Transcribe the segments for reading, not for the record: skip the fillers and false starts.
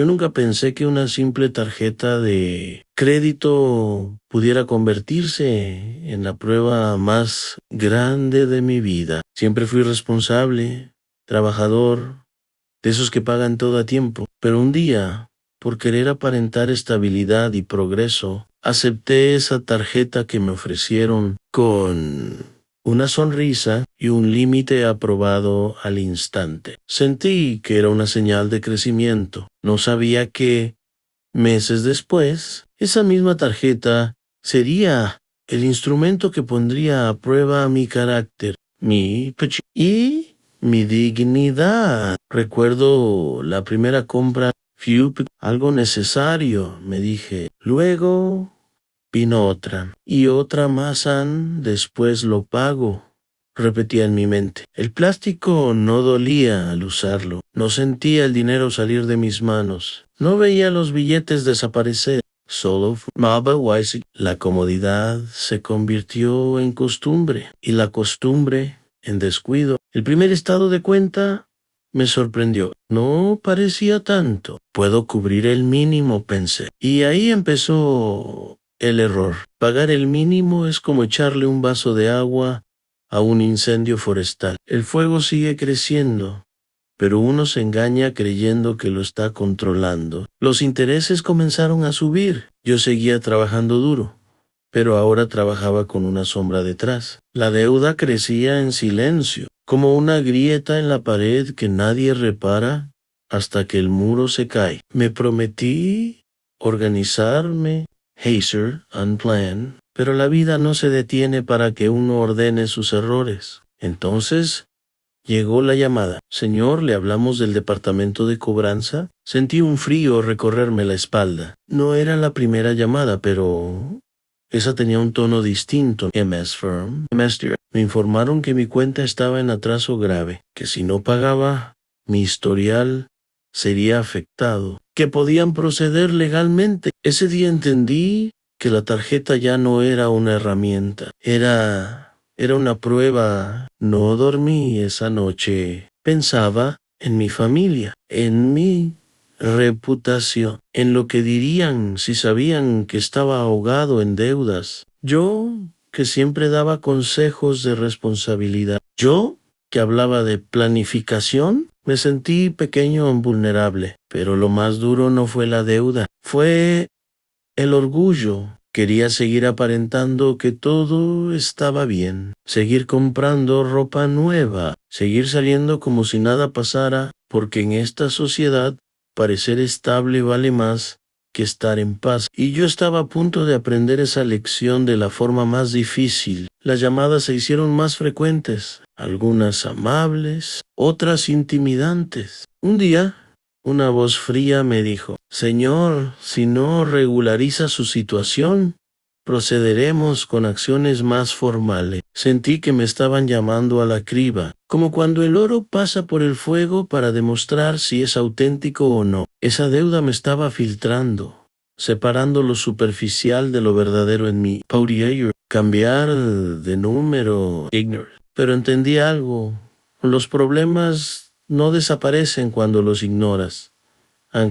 Yo nunca pensé que una simple tarjeta de crédito pudiera convertirse en la prueba más grande de mi vida. Siempre fui responsable, trabajador, de esos que pagan todo a tiempo. Pero un día, por querer aparentar estabilidad y progreso, acepté esa tarjeta que me ofrecieron con una sonrisa y un límite aprobado al instante. Sentí que era una señal de crecimiento. No sabía que, meses después, esa misma tarjeta sería el instrumento que pondría a prueba mi carácter, y mi dignidad. Recuerdo la primera compra, algo necesario, me dije. Luego vino otra, y otra más, después lo pago. Repetía en mi mente. El plástico no dolía al usarlo. No sentía el dinero salir de mis manos. No veía los billetes desaparecer. Solo la comodidad se convirtió en costumbre y la costumbre en descuido. El primer estado de cuenta me sorprendió. No parecía tanto. Puedo cubrir el mínimo, pensé. Y ahí empezó el error. Pagar el mínimo es como echarle un vaso de agua a un incendio forestal. El fuego sigue creciendo, pero uno se engaña creyendo que lo está controlando. Los intereses comenzaron a subir. Yo seguía trabajando duro, pero ahora trabajaba con una sombra detrás. La deuda crecía en silencio, como una grieta en la pared que nadie repara hasta que el muro se cae. Me prometí organizarme, Hazer, unplanned, pero la vida no se detiene para que uno ordene sus errores. Entonces llegó la llamada. Señor, le hablamos del departamento de cobranza. Sentí un frío recorrerme la espalda. No era la primera llamada, pero esa tenía un tono distinto. MS Firm. Me informaron que mi cuenta estaba en atraso grave, que si no pagaba, mi historial sería afectado, que podían proceder legalmente. Ese día entendí que la tarjeta ya no era una herramienta, era una prueba. No dormí esa noche. Pensaba en mi familia, en mi reputación, en lo que dirían si sabían que estaba ahogado en deudas. Yo, que siempre daba consejos de responsabilidad. Yo, que hablaba de planificación. Me sentí pequeño y vulnerable, pero lo más duro no fue la deuda, fue el orgullo. Quería seguir aparentando que todo estaba bien, seguir comprando ropa nueva, seguir saliendo como si nada pasara, porque en esta sociedad parecer estable vale más que estar en paz. Y yo estaba a punto de aprender esa lección de la forma más difícil. Las llamadas se hicieron más frecuentes, algunas amables, otras intimidantes. Un día, una voz fría me dijo: Señor, si no regulariza su situación, procederemos con acciones más formales. Sentí que me estaban llamando a la criba, como cuando el oro pasa por el fuego para demostrar si es auténtico o no. Esa deuda me estaba filtrando, separando lo superficial de lo verdadero en mí. Cambiar de número, pero entendí algo. Los problemas no desaparecen cuando los ignoras,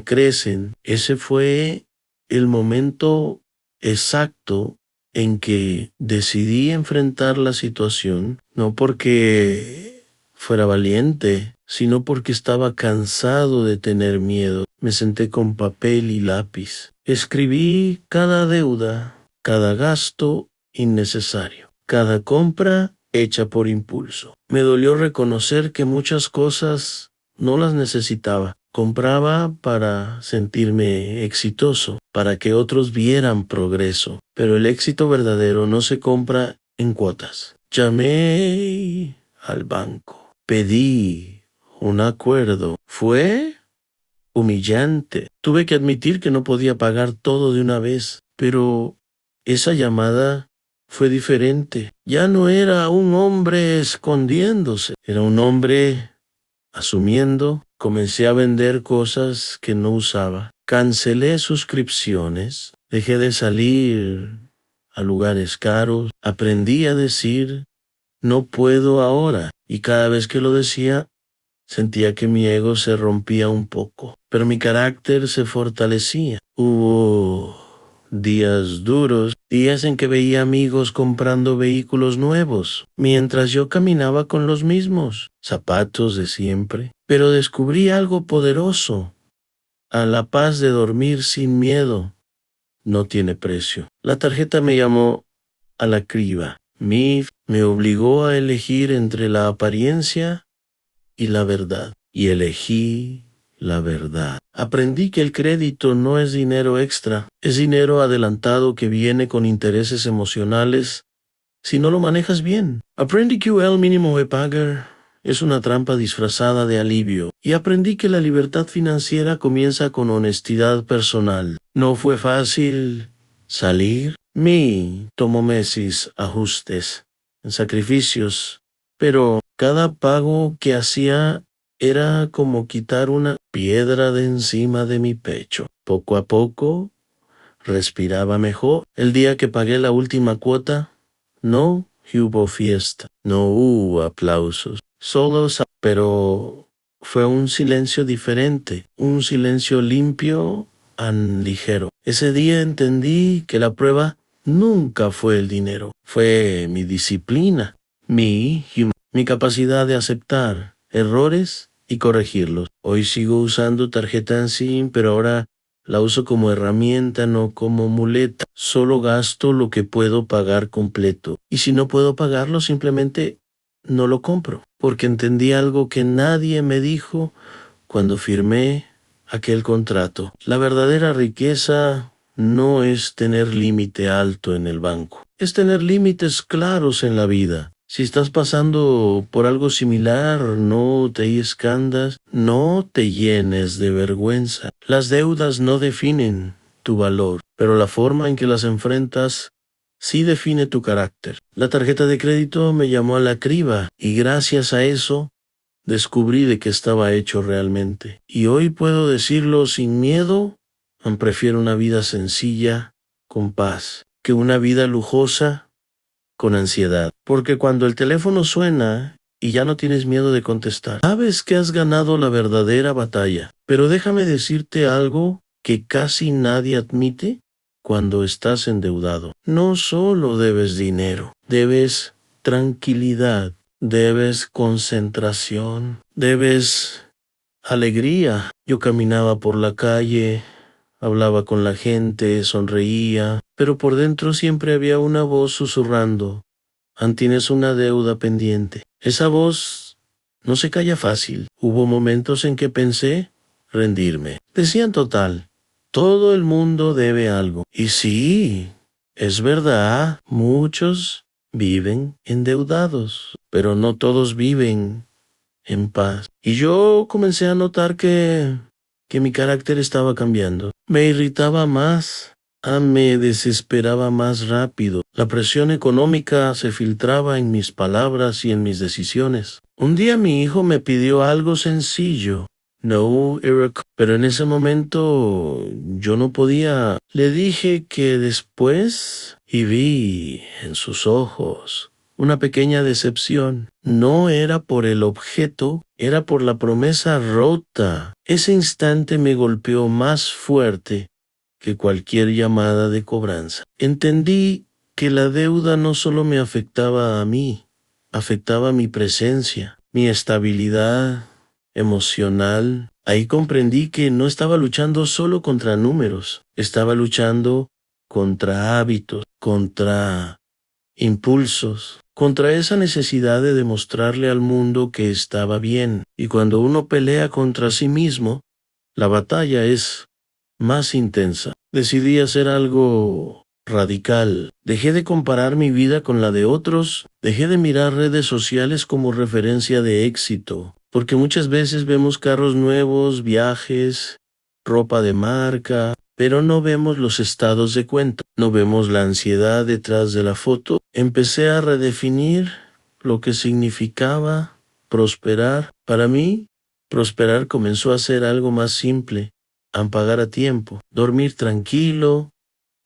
crecen. Ese fue el momento exacto en que decidí enfrentar la situación, no porque fuera valiente, sino porque estaba cansado de tener miedo. Me senté con papel y lápiz. Escribí cada deuda, cada gasto innecesario, cada compra hecha por impulso. Me dolió reconocer que muchas cosas no las necesitaba. Compraba para sentirme exitoso, para que otros vieran progreso. Pero el éxito verdadero no se compra en cuotas. Llamé al banco. Pedí un acuerdo. Fue humillante. Tuve que admitir que no podía pagar todo de una vez. Pero esa llamada fue diferente. Ya no era un hombre escondiéndose. Era un hombre asumiendo. Comencé a vender cosas que no usaba. Cancelé suscripciones. Dejé de salir a lugares caros. Aprendí a decir no puedo ahora. Y cada vez que lo decía, Sentía que mi ego se rompía un poco, pero mi carácter se fortalecía. Hubo días duros, días en que veía amigos comprando vehículos nuevos, mientras yo caminaba con los mismos zapatos de siempre. Pero descubrí algo poderoso: a la paz de dormir sin miedo. No tiene precio. La tarjeta me llamó a la criba. Me obligó a elegir entre la apariencia y la verdad. Y elegí la verdad. Aprendí que el crédito no es dinero extra, es dinero adelantado que viene con intereses emocionales si no lo manejas bien. Aprendí que el mínimo de pagar es una trampa disfrazada de alivio. Y aprendí que la libertad financiera comienza con honestidad personal. No fue fácil salir. Tomó meses, ajustes, sacrificios, pero cada pago que hacía era como quitar una piedra de encima de mi pecho. Poco a poco respiraba mejor. El día que pagué la última cuota, no hubo fiesta, no hubo aplausos, pero fue un silencio diferente, un silencio limpio y ligero. Ese día entendí que la prueba nunca fue el dinero, fue mi disciplina, mi capacidad de aceptar errores y corregirlos. Hoy sigo usando tarjeta en SIM, pero ahora la uso como herramienta, no como muleta. Solo gasto lo que puedo pagar completo. Y si no puedo pagarlo, simplemente no lo compro. Porque entendí algo que nadie me dijo cuando firmé aquel contrato. La verdadera riqueza no es tener límite alto en el banco. Es tener límites claros en la vida. Si estás pasando por algo similar, no te escondas, no te llenes de vergüenza. Las deudas no definen tu valor, pero la forma en que las enfrentas sí define tu carácter. La tarjeta de crédito me llamó a la criba y gracias a eso descubrí de qué estaba hecho realmente. Y hoy puedo decirlo sin miedo: prefiero una vida sencilla, con paz, que una vida lujosa con ansiedad. Porque cuando el teléfono suena y ya no tienes miedo de contestar, sabes que has ganado la verdadera batalla. Pero déjame decirte algo que casi nadie admite cuando estás endeudado. No solo debes dinero, debes tranquilidad, debes concentración, debes alegría. Yo caminaba por la calle, hablaba con la gente, sonreía, pero por dentro siempre había una voz susurrando: tienes una deuda pendiente. Esa voz no se calla fácil. Hubo momentos en que pensé rendirme. Decían: total, todo el mundo debe algo. Y sí, es verdad, muchos viven endeudados, pero no todos viven en paz. Y yo comencé a notar que mi carácter estaba cambiando. Me irritaba más, me desesperaba más rápido. La presión económica se filtraba en mis palabras y en mis decisiones. Un día mi hijo me pidió algo sencillo. No, Eric, pero en ese momento yo no podía. Le dije que después y vi en sus ojos una pequeña decepción. No era por el objeto, era por la promesa rota. Ese instante me golpeó más fuerte que cualquier llamada de cobranza. Entendí que la deuda no solo me afectaba a mí, afectaba mi presencia, mi estabilidad emocional. Ahí comprendí que no estaba luchando solo contra números, estaba luchando contra hábitos, contra impulsos, contra esa necesidad de demostrarle al mundo que estaba bien. Y cuando uno pelea contra sí mismo, la batalla es más intensa. Decidí hacer algo radical. Dejé de comparar mi vida con la de otros. Dejé de mirar redes sociales como referencia de éxito. Porque muchas veces vemos carros nuevos, viajes, ropa de marca, pero no vemos los estados de cuenta. No vemos la ansiedad detrás de la foto. Empecé a redefinir lo que significaba prosperar. Para mí, prosperar comenzó a ser algo más simple: pagar a tiempo, dormir tranquilo,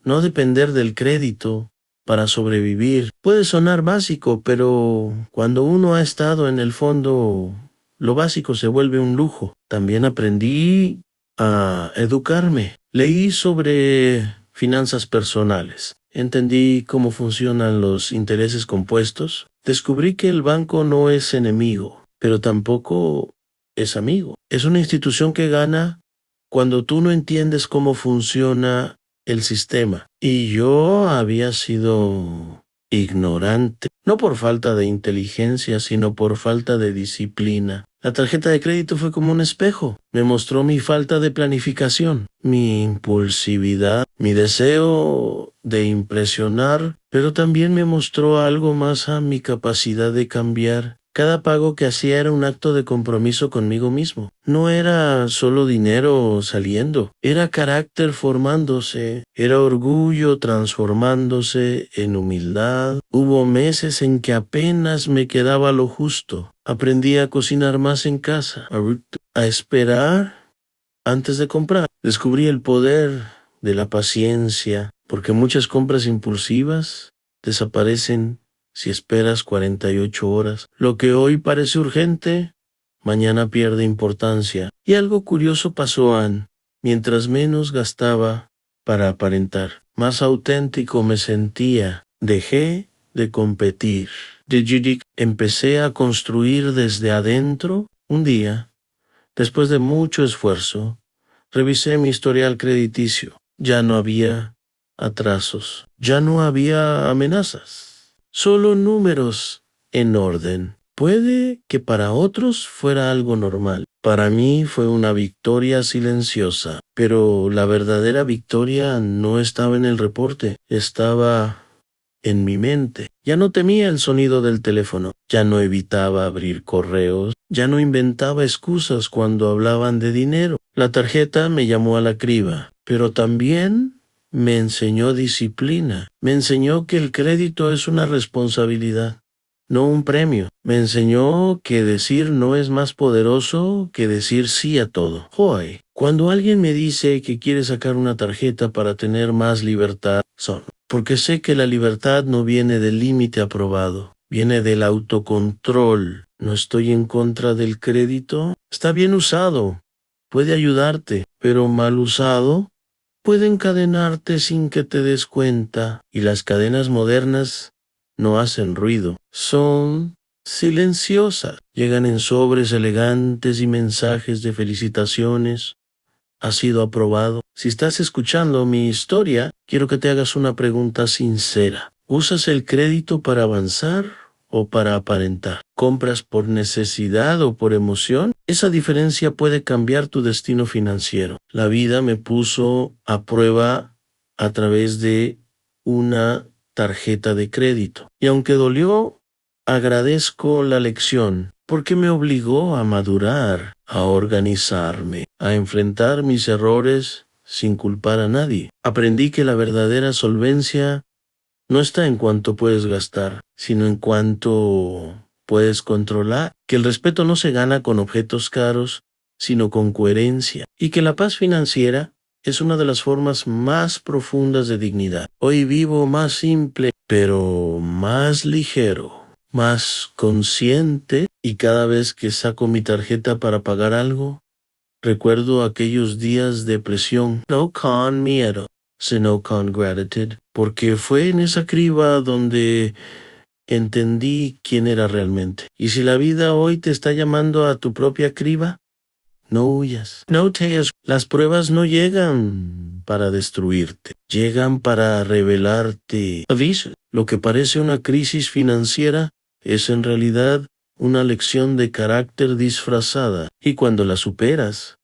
no depender del crédito para sobrevivir. Puede sonar básico, pero cuando uno ha estado en el fondo lo básico se vuelve un lujo. También aprendí a educarme. Leí sobre finanzas personales. Entendí cómo funcionan los intereses compuestos. Descubrí que el banco no es enemigo, pero tampoco es amigo. Es una institución que gana cuando tú no entiendes cómo funciona el sistema. Y yo había sido ignorante, no por falta de inteligencia, sino por falta de disciplina. La tarjeta de crédito fue como un espejo. Me mostró mi falta de planificación, mi impulsividad, mi deseo de impresionar, pero también me mostró algo más a mi capacidad de cambiar. Cada pago que hacía era un acto de compromiso conmigo mismo. No era solo dinero saliendo, era carácter formándose, era orgullo transformándose en humildad. Hubo meses en que apenas me quedaba lo justo. Aprendí a cocinar más en casa, a esperar antes de comprar. Descubrí el poder de la paciencia, porque muchas compras impulsivas desaparecen si esperas 48 horas. Lo que hoy parece urgente, mañana pierde importancia. Y algo curioso pasó, Ann. Mientras menos gastaba para aparentar, más auténtico me sentía. Dejé de competir. Empecé a construir desde adentro. Un día, después de mucho esfuerzo, revisé mi historial crediticio. Ya no había atrasos. Ya no había amenazas. Solo números en orden. Puede que para otros fuera algo normal. Para mí fue una victoria silenciosa. Pero la verdadera victoria no estaba en el reporte. Estaba en mi mente. Ya no temía el sonido del teléfono, ya no evitaba abrir correos, ya no inventaba excusas cuando hablaban de dinero. La tarjeta me llamó a la criba, pero también me enseñó disciplina. Me enseñó que el crédito es una responsabilidad, no un premio. Me enseñó que decir no es más poderoso que decir sí a todo. Hoy, cuando alguien me dice que quiere sacar una tarjeta para tener más libertad, porque sé que la libertad no viene del límite aprobado, viene del autocontrol. No estoy en contra del crédito. Está bien usado, puede ayudarte, pero mal usado puede encadenarte sin que te des cuenta. Y las cadenas modernas no hacen ruido, son silenciosas. Llegan en sobres elegantes y mensajes de felicitaciones. Ha sido aprobado. Si estás escuchando mi historia, quiero que te hagas una pregunta sincera. ¿Usas el crédito para avanzar o para aparentar? ¿Compras por necesidad o por emoción? Esa diferencia puede cambiar tu destino financiero. La vida me puso a prueba a través de una tarjeta de crédito. Y aunque dolió, agradezco la lección, porque me obligó a madurar, a organizarme, a enfrentar mis errores sin culpar a nadie. Aprendí que la verdadera solvencia no está en cuánto puedes gastar, sino en cuánto puedes controlar. Que el respeto no se gana con objetos caros, sino con coherencia. Y que la paz financiera es una de las formas más profundas de dignidad. Hoy vivo más simple, pero más ligero, más consciente, y cada vez que saco mi tarjeta para pagar algo, recuerdo aquellos días de presión, no con miedo, sino con gratitud, porque fue en esa criba donde entendí quién era realmente. Y si la vida hoy te está llamando a tu propia criba, no huyas, no teas. Las pruebas no llegan para destruirte, llegan para revelarte. Aviso, lo que parece una crisis financiera es en realidad una lección de carácter disfrazada. Y cuando la superas,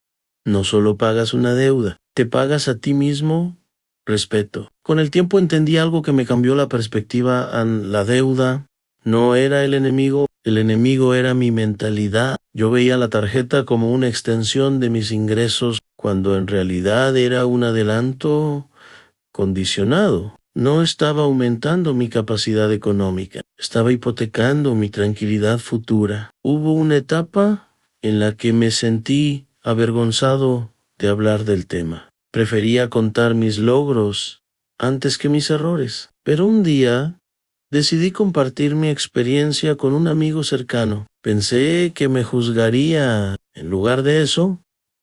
no solo pagas una deuda, te pagas a ti mismo respeto. Con el tiempo entendí algo que me cambió la perspectiva. La deuda no era el enemigo era mi mentalidad. Yo veía la tarjeta como una extensión de mis ingresos, cuando en realidad era un adelanto condicionado. No estaba aumentando mi capacidad económica, estaba hipotecando mi tranquilidad futura. Hubo una etapa en la que me sentí avergonzado de hablar del tema. Prefería contar mis logros antes que mis errores. Pero un día Decidí compartir mi experiencia con un amigo cercano. Pensé que me juzgaría. En lugar de eso,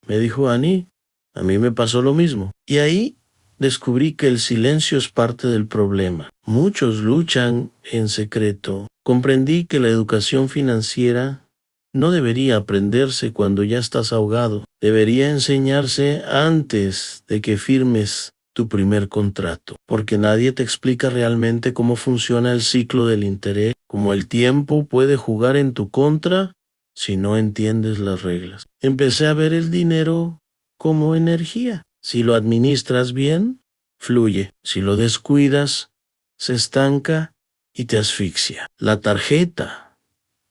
me dijo Annie, a mí me pasó lo mismo. Y ahí descubrí que el silencio es parte del problema. Muchos luchan en secreto. Comprendí que la educación financiera no debería aprenderse cuando ya estás ahogado. Debería enseñarse antes de que firmes tu primer contrato, porque nadie te explica realmente cómo funciona el ciclo del interés, cómo el tiempo puede jugar en tu contra si no entiendes las reglas. Empecé a ver el dinero como energía. Si lo administras bien, fluye. Si lo descuidas, se estanca y te asfixia. La tarjeta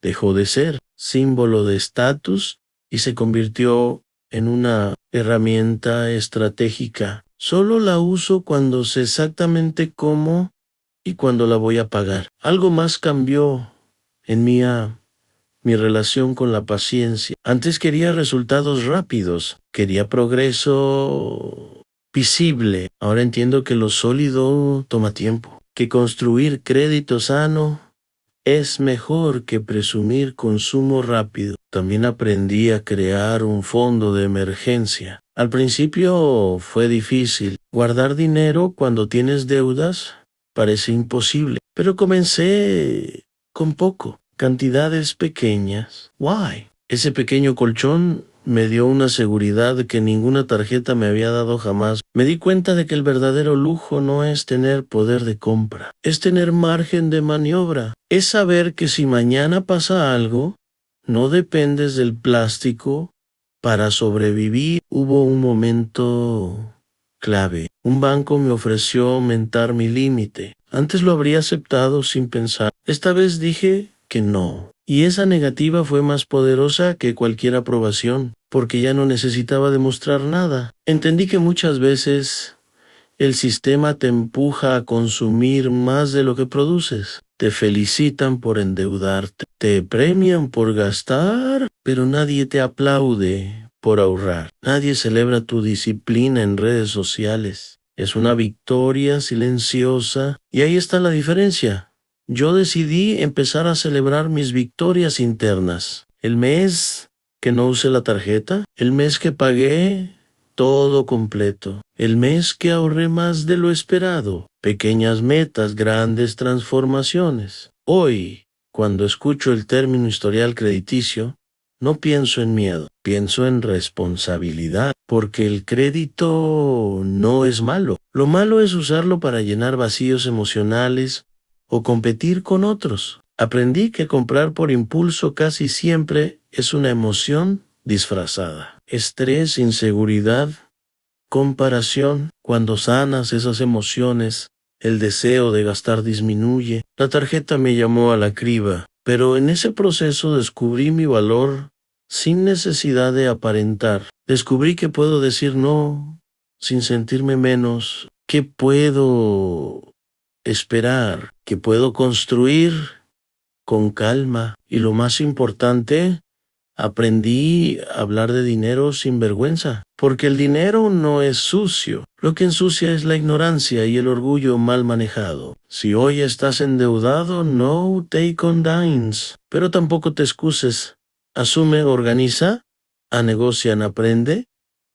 dejó de ser símbolo de estatus y se convirtió en una herramienta estratégica. Solo la uso cuando sé exactamente cómo y cuándo la voy a pagar. Algo más cambió en mi relación con la paciencia. Antes quería resultados rápidos, quería progreso visible. Ahora entiendo que lo sólido toma tiempo, que construir crédito sano es mejor que presumir consumo rápido. También aprendí a crear un fondo de emergencia. Al principio fue difícil. Guardar dinero cuando tienes deudas parece imposible, pero comencé con poco, cantidades pequeñas. Why? Ese pequeño colchón me dio una seguridad que ninguna tarjeta me había dado jamás. Me di cuenta de que el verdadero lujo no es tener poder de compra, es tener margen de maniobra. Es saber que si mañana pasa algo, no dependes del plástico para sobrevivir. Hubo un momento clave. Un banco me ofreció aumentar mi límite. Antes lo habría aceptado sin pensar. Esta vez dije que no. Y esa negativa fue más poderosa que cualquier aprobación, porque ya no necesitaba demostrar nada. Entendí que muchas veces el sistema te empuja a consumir más de lo que produces. Te felicitan por endeudarte, te premian por gastar, pero nadie te aplaude por ahorrar. Nadie celebra tu disciplina en redes sociales. Es una victoria silenciosa y ahí está la diferencia. Yo decidí empezar a celebrar mis victorias internas. El mes que no usé la tarjeta, el mes que pagué todo completo, el mes que ahorré más de lo esperado, pequeñas metas, grandes transformaciones. Hoy, cuando escucho el término historial crediticio, no pienso en miedo, pienso en responsabilidad, porque el crédito no es malo. Lo malo es usarlo para llenar vacíos emocionales o competir con otros. Aprendí que comprar por impulso casi siempre es una emoción disfrazada. Estrés, inseguridad, comparación. Cuando sanas esas emociones, el deseo de gastar disminuye. La tarjeta me llamó a la criba, pero en ese proceso descubrí mi valor sin necesidad de aparentar. Descubrí que puedo decir no sin sentirme menos, que puedo esperar, que puedo construir con calma y lo más importante, aprendí a hablar de dinero sin vergüenza, porque el dinero no es sucio. Lo que ensucia es la ignorancia y el orgullo mal manejado. Si hoy estás endeudado, no take on dines, pero tampoco te excuses. Asume, organiza, negocian, aprende.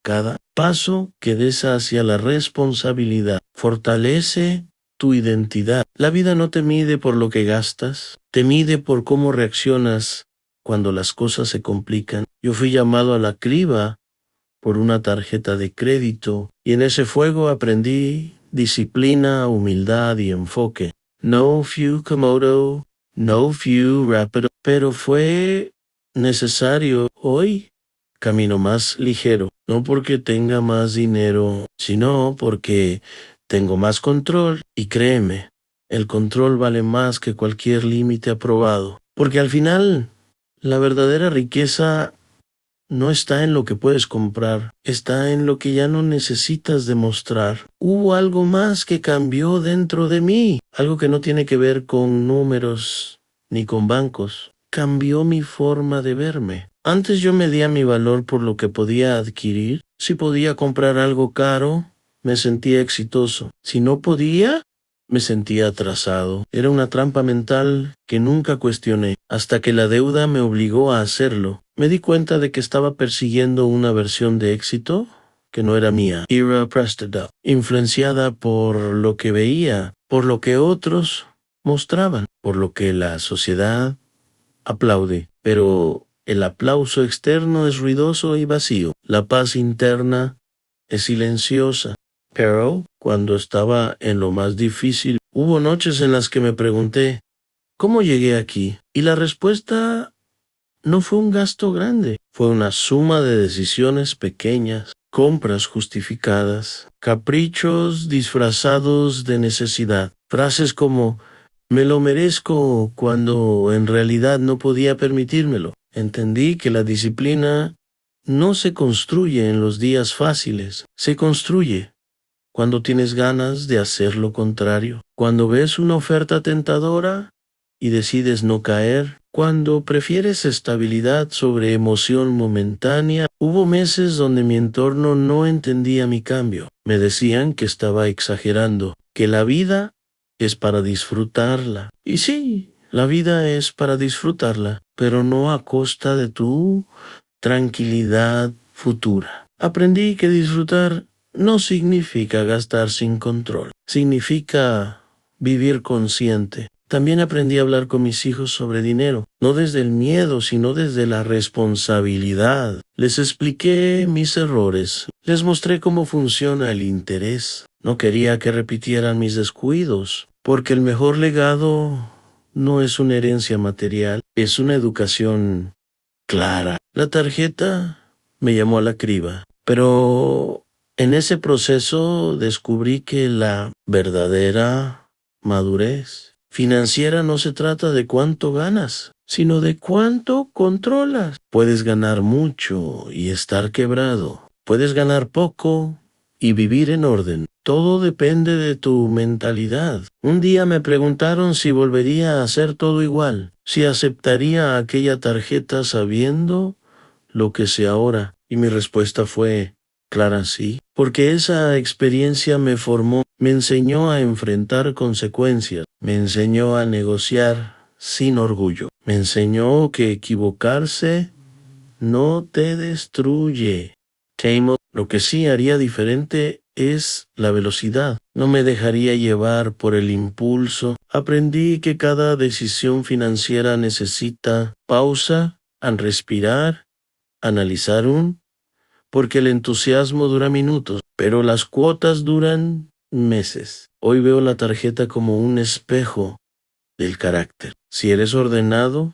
Cada paso que des hacia la responsabilidad fortalece tu identidad. La vida no te mide por lo que gastas, te mide por cómo reaccionas cuando las cosas se complican. Yo fui llamado a la criba por una tarjeta de crédito y en ese fuego aprendí disciplina, humildad y enfoque. No few Komodo, no few Rapido, pero fue necesario. Hoy camino más ligero, no porque tenga más dinero, sino porque tengo más control y créeme, el control vale más que cualquier límite aprobado, porque al final la verdadera riqueza no está en lo que puedes comprar, está en lo que ya no necesitas demostrar. Hubo algo más que cambió dentro de mí, algo que no tiene que ver con números ni con bancos. Cambió mi forma de verme. Antes yo medía mi valor por lo que podía adquirir. Si podía comprar algo caro, me sentía exitoso. Si no podía, Me sentía atrasado. Era una trampa mental que nunca cuestioné, hasta que la deuda me obligó a hacerlo. Me di cuenta de que estaba persiguiendo una versión de éxito que no era mía. Era prestada, influenciada por lo que veía, por lo que otros mostraban, por lo que la sociedad aplaude. Pero el aplauso externo es ruidoso y vacío. La paz interna es silenciosa. Pero cuando estaba en lo más difícil, hubo noches en las que me pregunté, ¿cómo llegué aquí? Y la respuesta no fue un gasto grande, fue una suma de decisiones pequeñas, compras justificadas, caprichos disfrazados de necesidad, frases como me lo merezco cuando en realidad no podía permitírmelo. Entendí que la disciplina no se construye en los días fáciles, se construye cuando tienes ganas de hacer lo contrario, cuando ves una oferta tentadora y decides no caer, cuando prefieres estabilidad sobre emoción momentánea. Hubo meses donde mi entorno no entendía mi cambio. Me decían que estaba exagerando, que la vida es para disfrutarla. Y sí, la vida es para disfrutarla, pero no a costa de tu tranquilidad futura. Aprendí que disfrutar no significa gastar sin control, significa vivir consciente. También aprendí a hablar con mis hijos sobre dinero, no desde el miedo, sino desde la responsabilidad. Les expliqué mis errores, les mostré cómo funciona el interés. No quería que repitieran mis descuidos, porque el mejor legado no es una herencia material, es una educación clara. La tarjeta me llamó a la criba, pero en ese proceso descubrí que la verdadera madurez financiera no se trata de cuánto ganas, sino de cuánto controlas. Puedes ganar mucho y estar quebrado. Puedes ganar poco y vivir en orden. Todo depende de tu mentalidad. Un día me preguntaron si volvería a hacer todo igual, si aceptaría aquella tarjeta sabiendo lo que sé ahora. Y mi respuesta fue clara, sí, porque esa experiencia me formó, me enseñó a enfrentar consecuencias, me enseñó a negociar sin orgullo, me enseñó que equivocarse no te destruye. Lo que sí haría diferente es la velocidad. No me dejaría llevar por el impulso. Aprendí que cada decisión financiera necesita pausa, respirar, analizar porque el entusiasmo dura minutos, pero las cuotas duran meses. Hoy veo la tarjeta como un espejo del carácter. Si eres ordenado,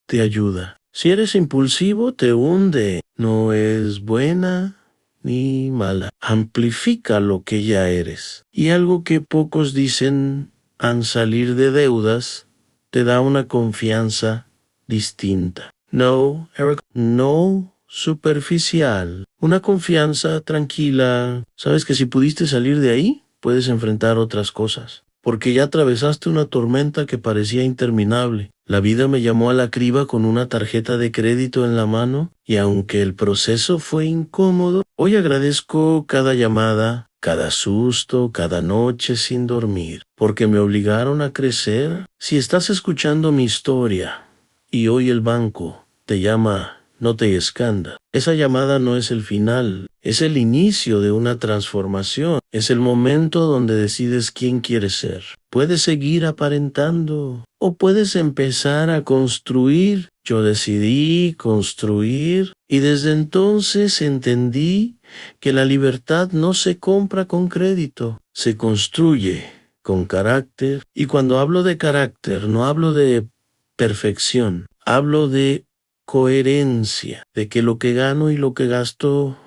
te ayuda. Si eres impulsivo, te hunde. No es buena ni mala. Amplifica lo que ya eres. Y algo que pocos dicen al salir de deudas, te da una confianza distinta. No, Eric, no superficial. Una confianza tranquila. Sabes que si pudiste salir de ahí, puedes enfrentar otras cosas. Porque ya atravesaste una tormenta que parecía interminable. La vida me llamó a la criba con una tarjeta de crédito en la mano, y aunque el proceso fue incómodo, hoy agradezco cada llamada, cada susto, cada noche sin dormir, porque me obligaron a crecer. Si estás escuchando mi historia y hoy el banco te llama no te escanda, esa llamada no es el final, es el inicio de una transformación, es el momento donde decides quién quieres ser. Puedes seguir aparentando o puedes empezar a construir. Yo decidí construir y desde entonces entendí que la libertad no se compra con crédito, se construye con carácter. Y cuando hablo de carácter, no hablo de perfección, hablo de coherencia, de que lo que gano y lo que gasto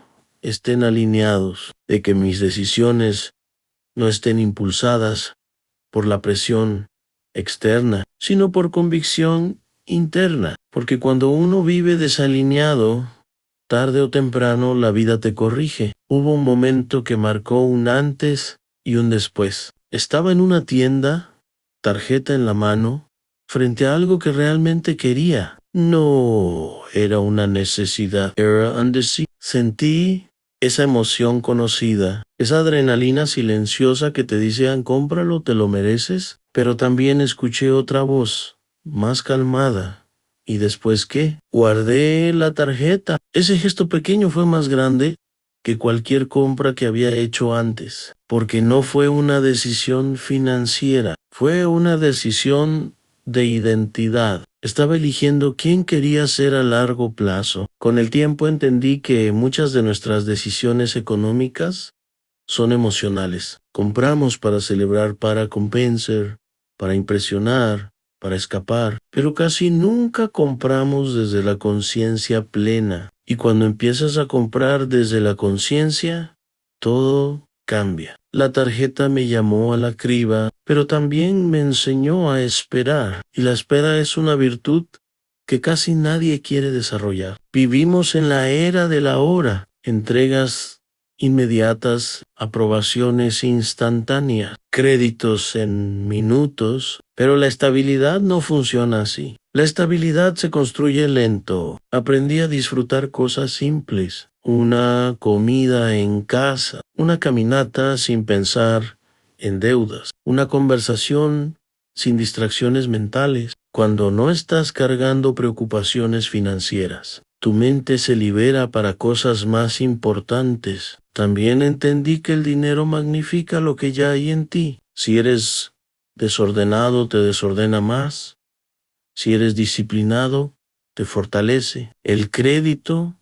estén alineados, de que mis decisiones no estén impulsadas por la presión externa, sino por convicción interna. Porque cuando uno vive desalineado, tarde o temprano la vida te corrige. Hubo un momento que marcó un antes y un después. Estaba en una tienda, tarjeta en la mano, frente a algo que realmente quería. No era una necesidad, era un deseo. Sentí esa emoción conocida, esa adrenalina silenciosa que te dice, cómpralo, te lo mereces. Pero también escuché otra voz, más calmada. ¿Y después qué? Guardé la tarjeta. Ese gesto pequeño fue más grande que cualquier compra que había hecho antes, porque no fue una decisión financiera, fue una decisión de identidad. Estaba eligiendo quién quería ser a largo plazo. Con el tiempo entendí que muchas de nuestras decisiones económicas son emocionales. Compramos para celebrar, para compensar, para impresionar, para escapar, pero casi nunca compramos desde la conciencia plena. Y cuando empiezas a comprar desde la conciencia, todo cambia. La tarjeta me llamó a la criba, pero también me enseñó a esperar. Y la espera es una virtud que casi nadie quiere desarrollar. Vivimos en la era de la hora, entregas inmediatas, aprobaciones instantáneas, créditos en minutos, pero la estabilidad no funciona así. La estabilidad se construye lento. Aprendí a disfrutar cosas simples, una comida en casa, una caminata sin pensar en deudas, una conversación sin distracciones mentales. Cuando no estás cargando preocupaciones financieras, tu mente se libera para cosas más importantes. También entendí que el dinero magnifica lo que ya hay en ti. Si eres desordenado, te desordena más. Si eres disciplinado, te fortalece. El crédito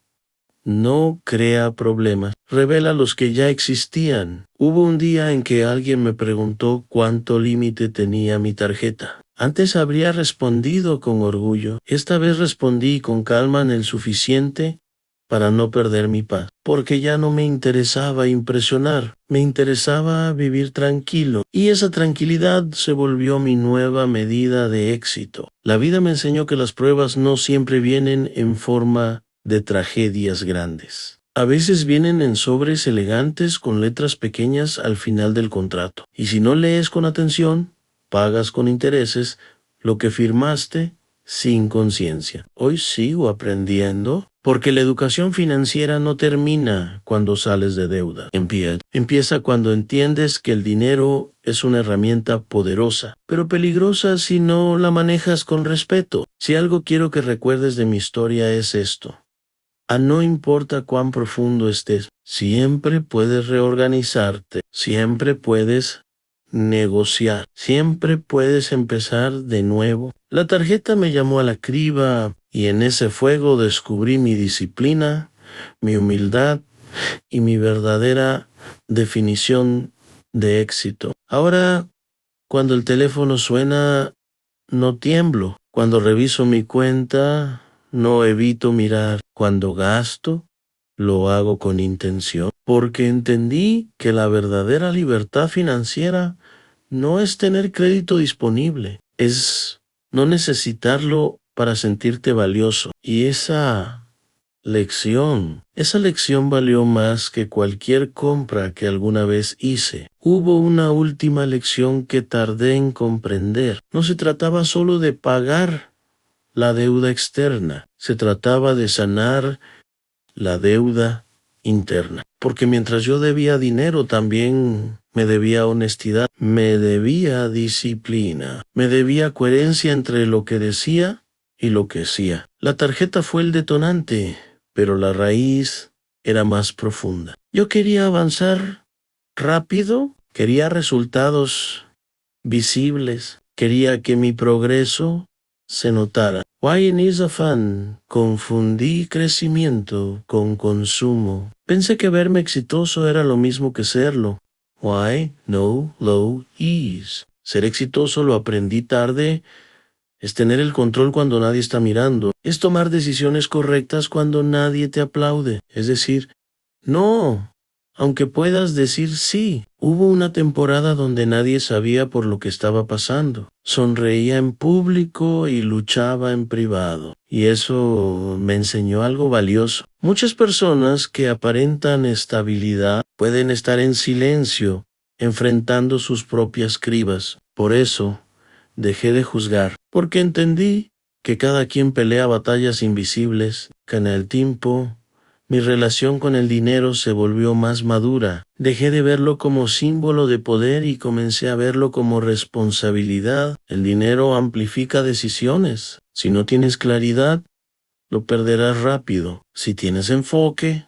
no crea problemas, revela los que ya existían. Hubo un día en que alguien me preguntó cuánto límite tenía mi tarjeta. Antes habría respondido con orgullo. Esta vez respondí con calma en el suficiente para no perder mi paz, porque ya no me interesaba impresionar, me interesaba vivir tranquilo, y esa tranquilidad se volvió mi nueva medida de éxito. La vida me enseñó que las pruebas no siempre vienen en forma de tragedias grandes. A veces vienen en sobres elegantes con letras pequeñas al final del contrato, y si no lees con atención, pagas con intereses lo que firmaste sin conciencia. Hoy sigo aprendiendo porque la educación financiera no termina cuando sales de deuda. Empieza cuando entiendes que el dinero es una herramienta poderosa, pero peligrosa si no la manejas con respeto. Si algo quiero que recuerdes de mi historia es esto. No importa cuán profundo estés, siempre puedes reorganizarte, siempre puedes negociar, siempre puedes empezar de nuevo. La tarjeta me llamó a la criba y en ese fuego descubrí mi disciplina, mi humildad y mi verdadera definición de éxito. Ahora, cuando el teléfono suena, no tiemblo. Cuando reviso mi cuenta, no evito mirar. Cuando gasto, lo hago con intención, porque entendí que la verdadera libertad financiera no es tener crédito disponible, es no necesitarlo para sentirte valioso. Y esa lección valió más que cualquier compra que alguna vez hice. Hubo una última lección que tardé en comprender. No se trataba solo de pagar la deuda externa, se trataba de sanar la deuda interna. Porque mientras yo debía dinero, también me debía honestidad, me debía disciplina, me debía coherencia entre lo que decía y lo que hacía. La tarjeta fue el detonante, pero la raíz era más profunda. Yo quería avanzar rápido, quería resultados visibles, quería que mi progreso se notara. Why is a fan? Confundí crecimiento con consumo. Pensé que verme exitoso era lo mismo que serlo. Why no low is? Ser exitoso lo aprendí tarde. Es tener el control cuando nadie está mirando. Es tomar decisiones correctas cuando nadie te aplaude. Es decir, no. Aunque puedas decir sí, hubo una temporada donde nadie sabía por lo que estaba pasando. Sonreía en público y luchaba en privado. Y eso me enseñó algo valioso. Muchas personas que aparentan estabilidad pueden estar en silencio, enfrentando sus propias cribas. Por eso, dejé de juzgar, porque entendí que cada quien pelea batallas invisibles, que en el tiempo Mi relación con el dinero se volvió más madura. Dejé de verlo como símbolo de poder y comencé a verlo como responsabilidad. El dinero amplifica decisiones. Si no tienes claridad, lo perderás rápido. Si tienes enfoque,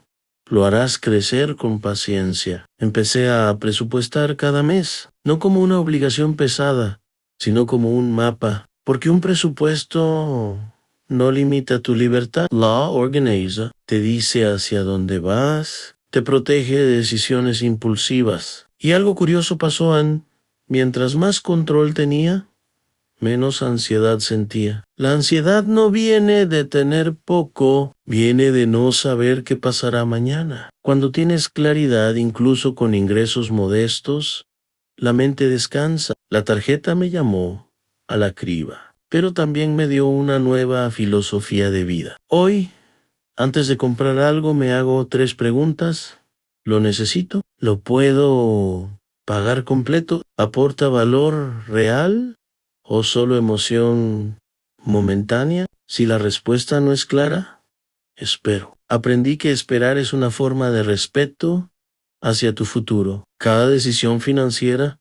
lo harás crecer con paciencia. Empecé a presupuestar cada mes, no como una obligación pesada, sino como un mapa, porque un presupuesto no limita tu libertad. La organiza, te dice hacia dónde vas, te protege de decisiones impulsivas. Y algo curioso pasó, Ann. Mientras más control tenía, menos ansiedad sentía. La ansiedad no viene de tener poco, viene de no saber qué pasará mañana. Cuando tienes claridad, incluso con ingresos modestos, la mente descansa. La tarjeta me llamó a la criba, pero también me dio una nueva filosofía de vida. Hoy, antes de comprar algo, me hago 3 preguntas. ¿Lo necesito? ¿Lo puedo pagar completo? ¿Aporta valor real o solo emoción momentánea? Si la respuesta no es clara, espero. Aprendí que esperar es una forma de respeto hacia tu futuro. Cada decisión financiera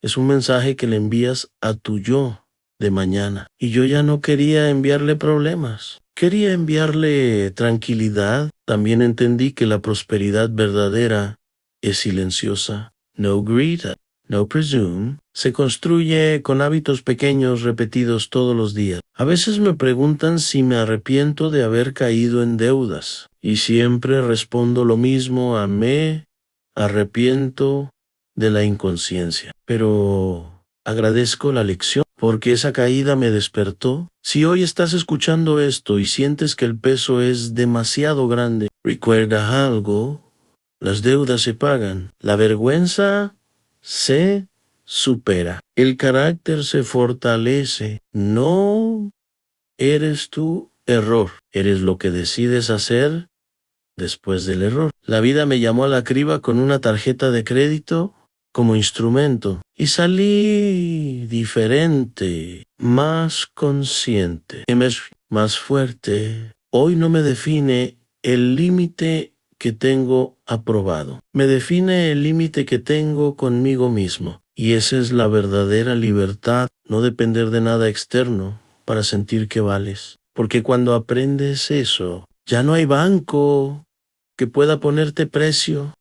es un mensaje que le envías a tu yo de mañana. Y yo ya no quería enviarle problemas. Quería enviarle tranquilidad. También entendí que la prosperidad verdadera es silenciosa. No greed, no presume. Se construye con hábitos pequeños repetidos todos los días. A veces me preguntan si me arrepiento de haber caído en deudas. Y siempre respondo lo mismo: me arrepiento de la inconsciencia. Pero agradezco la lección, porque esa caída me despertó. Si hoy estás escuchando esto y sientes que el peso es demasiado grande, recuerda algo: las deudas se pagan, la vergüenza se supera, el carácter se fortalece. No eres tu error, eres lo que decides hacer después del error. La vida me llamó a la criba con una tarjeta de crédito como instrumento y salí diferente, más consciente, más fuerte. Hoy no me define el límite que tengo aprobado, me define el límite que tengo conmigo mismo. Y esa es la verdadera libertad, no depender de nada externo para sentir que vales. Porque cuando aprendes eso, ya no hay banco que pueda ponerte precio,